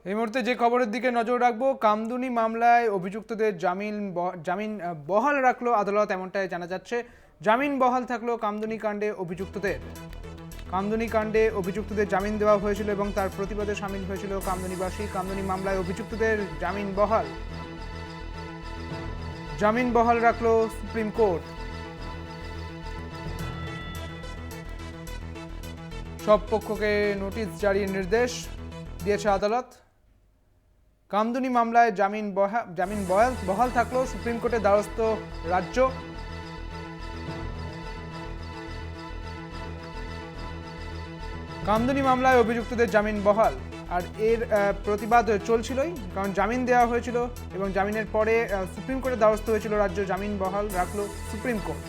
এই মুহূর্তে যে খবরের দিকে নজর রাখবো, কামদুনি মামলায় অভিযুক্তদের জামিন বহাল রাখলো আদালত, এমনটাই জানা যাচ্ছে। জামিন বহাল থাকলো কামদুনি কাণ্ডে অভিযুক্তদের। কামদুনি কাণ্ডে অভিযুক্তদের জামিন দেওয়া হয়েছিল এবং তার প্রতিবাদে সামিল হয়েছিল কামদুনিবাসী। কামদুনি মামলায় অভিযুক্তদের জামিন বহাল রাখলো সুপ্রিম কোর্ট। সব পক্ষকে নোটিশ জারির নির্দেশ দিয়েছে আদালত। কামদুনি মামলায় জামিন বহাল থাকলো সুপ্রিম কোর্টের দ্বারস্থ রাজ্য। কামদুনি মামলায় অভিযুক্তদের জামিন বহাল, আর এর প্রতিবাদ চলছিলই, কারণ জামিন দেওয়া হয়েছিল এবং জামিনের পরে সুপ্রিম কোর্টের দ্বারস্থ হয়েছিল রাজ্য। জামিন বহাল রাখলো সুপ্রিম কোর্ট।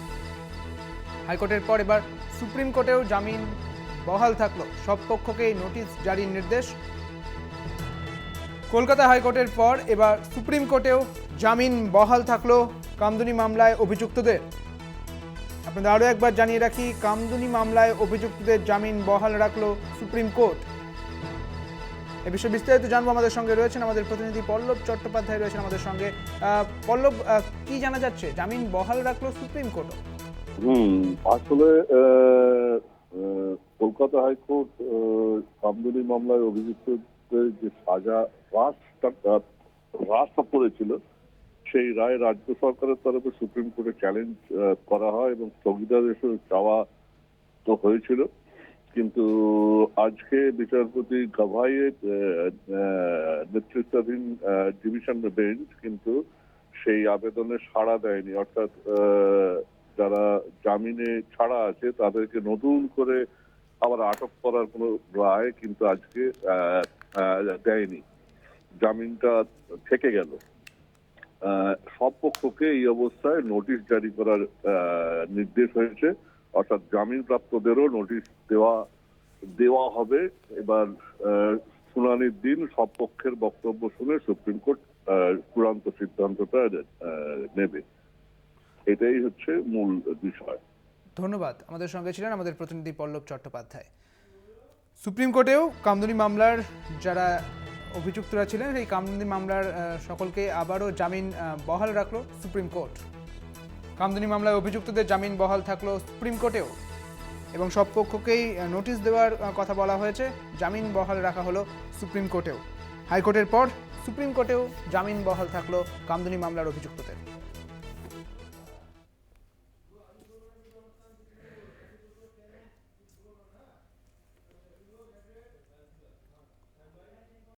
হাইকোর্টের পর এবার সুপ্রিম কোর্টেও জামিন বহাল থাকলো। সব পক্ষকেই নোটিশ জারির নির্দেশ। কলকাতা হাইকোর্টের পর এবার সুপ্রিম কোর্টেও জামিন বহাল থাকলো কামদুনি মামলায় অভিযুক্তদের। আপনাদের আরও একবার জানিয়ে রাখি, কামদুনি মামলায় অভিযুক্তদের জামিন বহাল রাখলো সুপ্রিম কোর্ট। এ বিষয়ে বিস্তারিত জানবো, আমাদের সঙ্গে রয়েছেন আমাদের প্রতিনিধি পল্লব চট্টোপাধ্যায় রয়েছেন আমাদের সঙ্গে। পল্লব, কি জানা যাচ্ছে? জামিন বহাল রাখলো সুপ্রিম কোর্ট। আসলে কলকাতা হাইকোর্ট কামদুনি মামলায় অভিযুক্তদের যে সাজা হ্রাস করেছিল, সেই রায় রাজ্য সরকারের তরফে সুপ্রিম কোর্টে চ্যালেঞ্জ করা হয় এবং স্থগিতাদেশও চাওয়া তো হয়েছিল। কিন্তু আজকে বিচারপতি গাভাইয়ের নেতৃত্বাধীন ডিভিশন বেঞ্চ কিন্তু সেই আবেদনে সাড়া দেয়নি। অর্থাৎ যারা জামিনে ছাড়া আছে তাদেরকে নতুন করে আবার আটক করার কোনো রায় কিন্তু আজকে দেয়নি। জামিনটা থেকে গেল। সব পক্ষকে এই অবস্থায় নোটিশ জারি করার নির্দেশ হয়েছে, অর্থাৎ জামিনপ্রাপ্তদেরও নোটিশ দেওয়া হবে। এবার শুনানির দিন সব পক্ষের বক্তব্য শুনে সুপ্রিম কোর্ট চূড়ান্ত সিদ্ধান্তটা নেবে। এটাই হচ্ছে মূল বিষয়। ধন্যবাদ। আমাদের সঙ্গে ছিলেন আমাদের প্রতিনিধি পল্লব চট্টোপাধ্যায়। সুপ্রিম কোর্টেও কামদুনি মামলার যারা অভিযুক্তরা ছিলেন, সেই কামদুনি মামলার সকলকে আবারও জামিন বহাল রাখলো সুপ্রিম কোর্ট। কামদুনি মামলায় অভিযুক্তদের জামিন বহাল থাকলো সুপ্রিম কোর্টেও এবং সব পক্ষকেই নোটিশ দেওয়ার কথা বলা হয়েছে। জামিন বহাল রাখা হলো সুপ্রিম কোর্টেও। হাইকোর্টের পর সুপ্রিম কোর্টেও জামিন বহাল থাকলো কামদুনি মামলার অভিযুক্তদের।